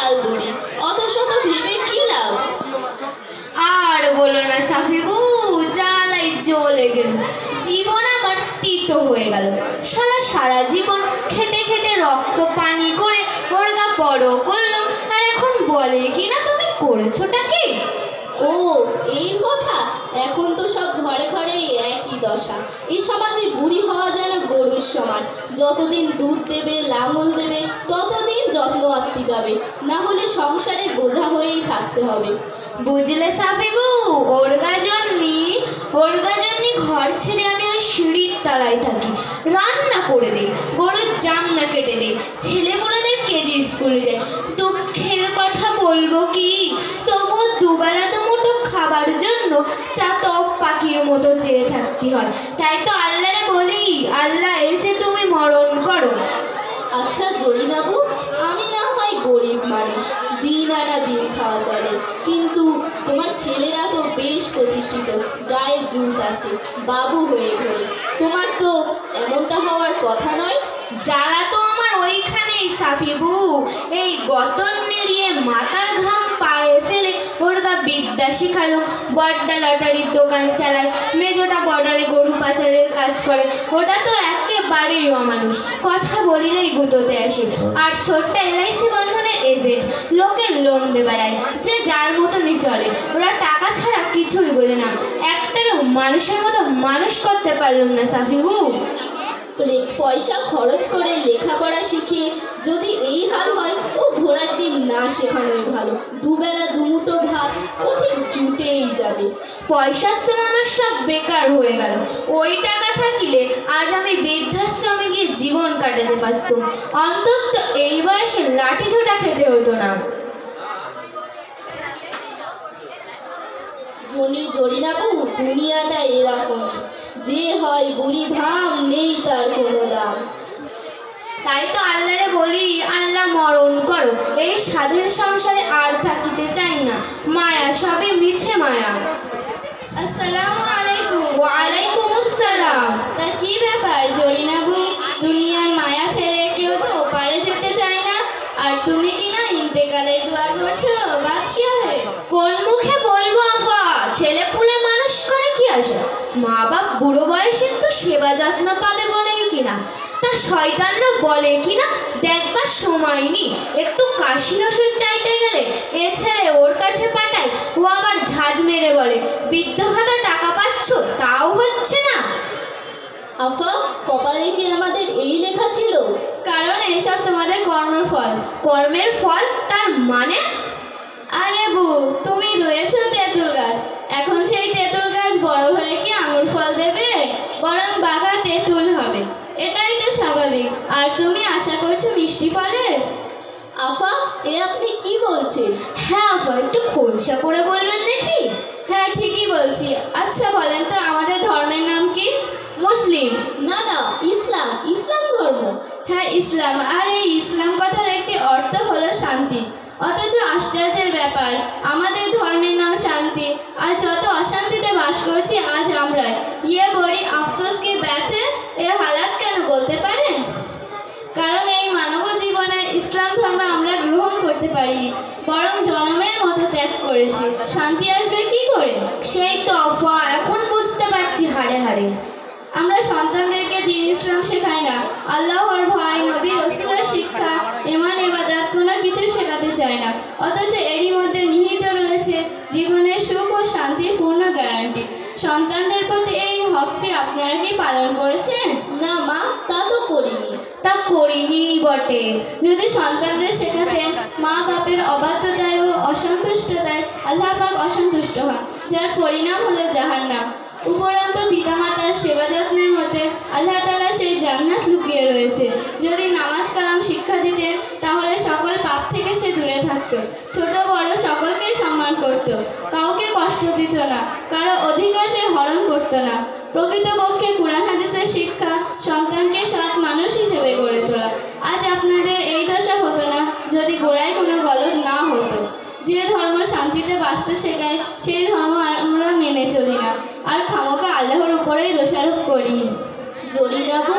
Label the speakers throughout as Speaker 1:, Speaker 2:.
Speaker 1: কাল দুদিন, অত শত ভেবে কি লাভ?
Speaker 2: আর বলো না সাফিবু, জ্বালাই জ্বলে গেল। জীবন আমার তিতো হয়ে গেল। সারা জীবন খেটে খেটে রক্ত পানি করে ওরগা বড় করলাম, আর এখন বলে কিনা তুমি করেছোটা কি?
Speaker 1: ও এই কথা! এখন তো সব ঘরে ঘরে একই দশা। এই সমাজে বুড়ি হওয়া যেন গরুর সমান। যতদিন দুধ দেবে, লাঙল দেবে, ততদিন যত্ন আত্মি পাবে, না হলে সংসারের বোঝা হয়েই থাকতে হবে।
Speaker 2: বুঝলে সাফিবু, ওরগা জন্যি ঘর ছেড়ে আমি ওই সিঁড়ির তলায় থাকি, রান্না করে দিই, গরুর জামনা কেটে দিই, ছেলেপুলেদের কেজি স্কুলে যায়। দুঃখের কথা বলবো কি, তবুও দুবেলা দুমুঠো খাবার জন্য চাতক পাখির মতো চেয়ে থাকতে হয়। তাই তো আল্লাহরে বলি, আল্লাহ এর যে তুমি মরণ করো।
Speaker 1: আচ্ছা জরিনাবু, আমি না হয় গরিব মানুষ, দিন আনা দিন খাওয়া চলে, কিন্তু তোমার ছেলেরা তো বেশ প্রতিষ্ঠিত, গায়ে জুট আছে, বাবু হয়ে ঘোরে। তোমার তো এমনটা হওয়ার কথা নয়।
Speaker 2: জ্বালা তো আমার ওইখানেই সাফিবু। এই গতন নেড়িয়ে মাথার ঘাম পায়ে ফেলে ওরগা বিদ্যা শিখালো। বড়টা লটারির দোকান চালায়, মেজোটা বর্ডারে গরু পাচারের কাজ করে, ওটা তো একেবারেই অমানুষ, কথা বলিলেই গুঁতোতে আসে। আর ছোট্ট LIC বন্ধনের এজেন্ট, লোকের লোন দিয়ে বেড়ায়, যে যার মতনই চলে। ওরা টাকা ছাড়া কিছুই বোঝে না। একটারও মানুষের মতো মানুষ করতে পারলাম না সাফিবু।
Speaker 1: পয়সা খরচ করে লেখাপড়া শিখিয়ে যদি এই হাল হয়, ও ঘোড়ার ডিম না শেখানোই ভালো। দুবেলা দুমুঠো ভাত ও ঠিক জুটেই যাবে।
Speaker 2: পয়সার শ্রম আমার সব বেকার হয়ে গেল। ওই টাকা থাকিলে আজ আমি বৃদ্ধাশ্রমে গিয়ে জীবন কাটাতে পারতাম। অন্তত এই বয়সে লাঠি ছোটা খেতে হতো না।
Speaker 1: জরিনাবু, দুনিয়াটা এরকমই, যে হয় বুড়ি ভাম, নেই তার কোনো দাম।
Speaker 2: তাই তো আল্লাহরে বলি, আল্লাহ মরণ করো, এই স্বাধীন সংসারে আর থাকিতে চাই না। মায়া সবে মিছে মায়া।
Speaker 1: আসসালামু আলাইকুম।
Speaker 2: ওয়ালাইকুম আসসালাম।
Speaker 1: তা কি ব্যাপার জরিনাবু, দুনিয়ার মায়া ছেড়ে কেউ তো ওপারে যেতে চায় না, আর তুমি কি না ইন্তেকালের দোয়া করছো? বাদ কি হয়?
Speaker 2: কোন মুখে বলবো আফা? ছেলে পুলে মানুষ করে কি আসে? মা বাপ বুড়ো বয়সে একটু সেবা যত্ন পাবে বলেই কিনা। তা শয়তানরা বলে কিনা দেখবার সময় নেই, একটু কাশির ওষুধ চাইতে গেলে এ ছেলে ওর কাছে পাঠায়, ও আবার ঝাঁজ মেরে বলে বৃদ্ধ ভাতা টাকা পাচ্ছ, তাও হচ্ছে না।
Speaker 1: আফা, কপালে কি আমাদের এই লেখা ছিল? কারণ এসব তোমাদের কর্মের ফল।
Speaker 2: কর্মের ফল? তার মানে?
Speaker 1: আরে বউ, তুমি রয়েছো তেঁতুল গাছ, এখন সেই তেঁতুল গাছ বড় হয়ে কি আঙুর ফল দেবে? বরং বাঘা তেঁতুল হবে, এটাই তো স্বাভাবিক। আর তুমি আশা করছো মিষ্টি ফলের? আফা, এ আপনি কি বলছেন?
Speaker 2: হ্যাঁ আফা, একটু খোলসা করে বলবেন দেখি।
Speaker 1: হ্যাঁ ঠিকই বলছি। আচ্ছা বলেন তো, আমাদের ধর্মের নাম কি?
Speaker 2: মুসলিম।
Speaker 1: না না, ইসলাম। ইসলাম ধর্ম? হ্যাঁ ইসলাম। আর এই ইসলাম কথার একটি অর্থ হলো শান্তি। অথচ আশ্চর্যের ব্যাপার, আমাদের ধর্মের নাম শান্তি, আর যত অশান্তিতে বাস করছি আজ আমরাই। ইয়ে বড়ি আফসোস কি ব্যথে, এ হালাত কেন বলতে পারেন? কারণ এই মানব জীবনে ইসলাম ধর্ম আমরা গ্রহণ করতে পারিনি, বরং জন্মের মতো ত্যাগ করেছি। শান্তি আসবে কি করে?
Speaker 2: সেই তো আফা, এখন বুঝতে পারছি হাড়ে হাড়ে।
Speaker 1: আমরা সন্তানদেরকে দ্বীন ইসলাম শেখাই না, আল্লাহর ভয়, নবী রাসূলের শিক্ষা, ইমান ইবাদত কোনো কিছু শেখাতে চাই না। অথচ এরই মধ্যে নিহিত রয়েছে জীবনের সুখ ও শান্তির পূর্ণ গ্যারান্টি। সন্তানদের প্রতি এই হকটি আপনারা কি পালন করেছেন? না মা, তা তো করিনি।
Speaker 2: তা করিনি বটে।
Speaker 1: যদি সন্তানদের শেখাতেন মা বাপের অবাধ্যতায় ও অসন্তুষ্টতায় আল্লাহ পাক অসন্তুষ্ট হন, যার পরিণাম হলো জাহান্নাম। উপরন্তু পিতামাতার সেবা যত্নের মধ্যে আল্লাহ তাআলা সেই জান্নাত লুকিয়ে রয়েছে। যদি নামাজ কালাম শিক্ষা দিতেন, তাহলে সকল পাপ থেকে সে দূরে থাকত, ছোট বড় সকলকে সম্মান করত, কাউকে কষ্ট দিত না, কারো অধিকার সে হরণ করত না। প্রকৃতপক্ষে কুরআন হাদিসের শিক্ষা সন্তানকে সৎ মানুষ হিসেবে গড়ে তোলা। আজ আপনাদের এই দশা হতো না যদি গোড়ায় কোনো গলদ না হতো। যে ধর্ম শান্তিতে বাঁচতে শেখায়, সেই ধর্ম আমরা মেনে চলি না, আর খামোকা আল্লাহর উপরেই দোষারোপ করি। জরিনাবু,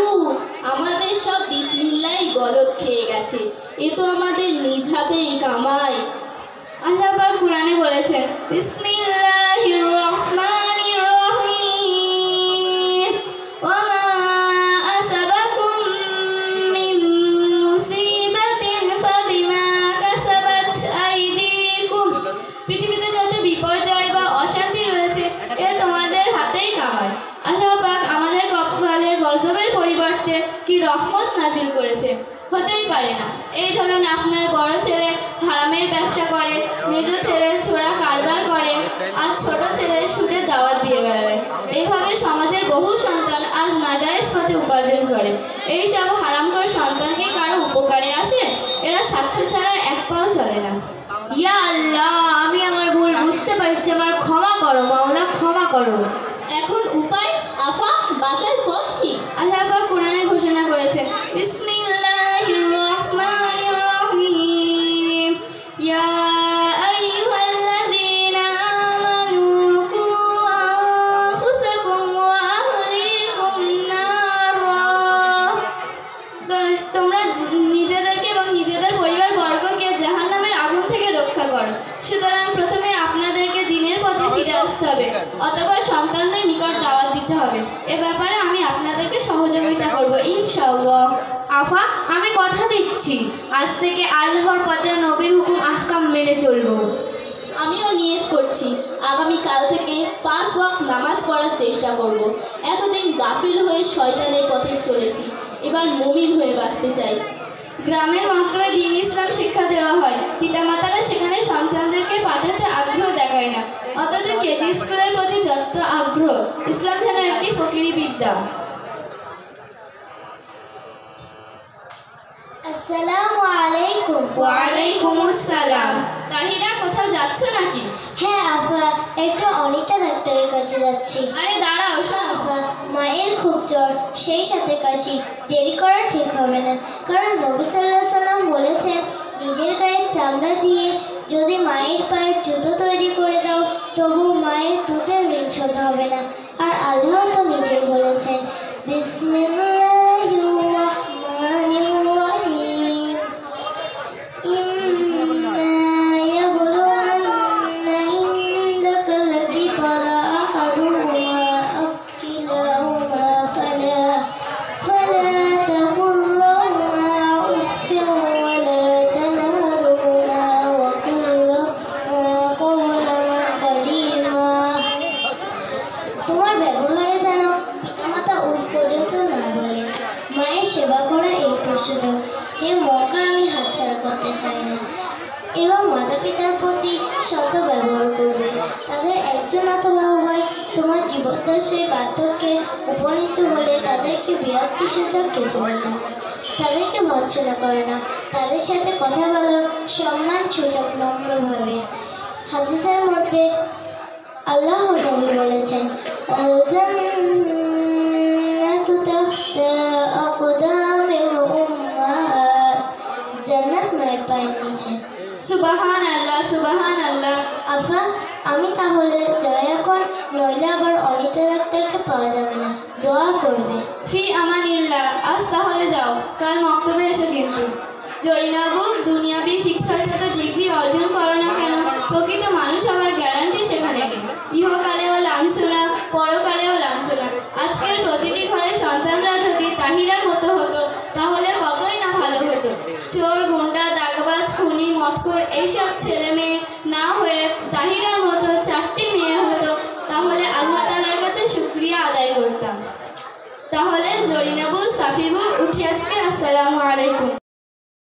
Speaker 3: আমাদের সব বিসমিল্লাহ গলত খেয়ে গেছে। এ তো আমাদের নিজ হাতেরই কামাই।
Speaker 1: আল্লাহ পাক কুরআনে বলেছেন, বিসমিল্লাহির রহমানির রহিম, ওয়া মা আসাবাকুম মিন মুসিবাতিন ফাবিমা কাসাবাত আইদিকুম। পৃথিবীতে যত বিপর্যয় বা অশান্তি রয়েছে এ তোমাদের হাতেই কামাই। আল্লাহ পাক আমাদের কপালে গজবের পরিবর্তে কি রহমত নাজিল করেছে। হতেই পারে না। এই ধরুন আপনার বড় ছেলে হারামের ব্যবসা করে, মেজ ছেলে ছোড়া কারবার করে, আর ছোট ছেলে সুদের দাওয়াত দিয়ে বেড়ায়। এইভাবে সমাজের বহু সন্তান আজ নাজায়েজ পথে উপার্জন করে। এই সব হারামখোর সন্তানকে কারো উপকারে আসে? এরা স্বার্থ ছাড়া এক পাও চলে না।
Speaker 2: ইয়া আল্লাহ, আমি আমার ভুল বুঝতে পারছি, আমার ক্ষমা করো মাওলা, ক্ষমা করো।
Speaker 3: এখন উপায় আফা, বাঁচার পথ কি?
Speaker 1: আল্লাহ পাক কোরআনে ঘোষণা করেছেন, বিসমিল্লাহির রহমানির রহিম, ইয়া আইয়ুহাল্লাযীনা আমানু কু আনফুসাকুম ওয়া আহলিকুম নারা। তোমরা নিজেদেরকে এবং নিজেদের পরিবার বর্গকে জাহান্নামের আগুন থেকে রক্ষা করো। সুতরাং প্রথমে আপনাদেরকে দ্বীনের পথে ফিরে আসতে হবে, অতঃপর সন্তানদের নিকট দাওয়াত দিতে হবে। এ ব্যাপারে আমি আপনাদেরকে সহযোগিতা করব ইনশাআল্লাহ।
Speaker 2: আফা, আমি কথা দিচ্ছি আজ থেকে আল্লাহর পথে নবীর হুকুম আহকাম মেনে চলবো।
Speaker 3: আমিও নিয়ত করছি আগামীকাল থেকে 5 ওয়াক্ত নামাজ পড়ার চেষ্টা করব। এতদিন গাফিল হয়ে শয়তানের পথে চলেছি, এবার মুমিন হয়ে বাঁচতে চাই।
Speaker 1: গ্রামের মাধ্যমে দ্বীন ইসলাম শিক্ষা দেওয়া হয়, পিতামাতারা সেখানে সন্তানদেরকে পাঠাতে আগ্রহ দেখায় না, অথচ কেজি স্কুলের প্রতি যত আগ্রহ। ইসলাম যেন একটি ফকিরি বিদ্যা।
Speaker 4: আসসালামু আলাইকুম।
Speaker 1: ওয়ালাইকুম আসসালাম। তাহিরা, কোথাও যাচ্ছ নাকি?
Speaker 4: হ্যাঁ আফা, একটু অনিতা ডাক্তারের কাছে যাচ্ছি।
Speaker 1: আরে দাঁড়াও, শোনো।
Speaker 4: আফা, মায়ের খুব জ্বর, সেই সাথে কাশি। দেরি করা ঠিক হবে না, কারণ নবী সাল্লাল্লাহু আলাইহি সাল্লাম বলেছেন, নিজের গায়ের চামড়া দিয়ে যদি মায়ের পায়ের জুতো তৈরি করে দাও তবু মায়ের দুধের ঋণ শোধ হবে না। আর আল্লাহ তো নিজেই বলেছেন, বিসমিল্লাহির রহমানির রহিম, ইম্মা ইয়াবলুগান্না ইনদাকাল কিবারা আহাদুহুমা আও কিলাহুমা ফালা তাকুল লাহুমা উফফিন ওয়া লা তানহারহুমা ওয়া কুল লাহুমা কওলান কারীমা। তোমার ব্যবহারে যেন পিতামাতা উফ পর্যন্ত না বলে। মায়ের সেবা করা এই তো সুযোগ, এই মৌকা আমি হাতছাড়া করতে চাই না। এবং মাতা পিতার প্রতি সৎ ব্যবহার করবে। তাদের একজন অথবা উভয় তোমার জীবদ্দশায় বার্ধক্যে উপনীত হলে তাদেরকে বিরক্তি সূচক কিছু বলে না, তাদেরকে ভর্ৎসনা করে না, তাদের সাথে কথা বলো সম্মান সূচক নম্রভাবে। হাদিসের মধ্যে আল্লাহ নবী বলেছেন, আল-জান্নাতু তাহতা আকদামিল উম্মাহাত। জান্নাত মায়ের পায়ের নিচে।
Speaker 1: সুবহানাল্লাহ, সুবহানাল্লাহ।
Speaker 4: আফা, আমি তাহলে যাই এখন, নইলে আবার অনিতা ডাক্তারকে পাওয়া যাবে না। দোয়া করবে।
Speaker 1: ফি আমানিল্লাহ। আজ তাহলে যাও, কাল মক্তবে এসো কিন্তু। জরিনাবু, দুনিয়াবি শিক্ষার সাথে ডিগ্রি অর্জন করো না কেন, প্রকৃত মানুষ হওয়ার গ্যারান্টি সেখানে নেই। ইহকালেও লাঞ্ছনা, পরকালেও লাঞ্ছনা। আজকের প্রতিটি ঘরের সন্তানরা যদি তাহিরার মতো হতো তাহলে কতই না ভালো হতো। চোর, গুন্ডা, দাগবাজ, খুনি, মদখোর এইসব ছেলে মেয়ে না হয়ে তাহিরার মতো 4টি মেয়ে হতো, তাহলে আল্লাহ তাআলার কাছে শুকরিয়া আদায় করতাম। তাহলে জরিনাবুল, সাফিবুল, উঠে আসবে। আসসালামু আলাইকুম।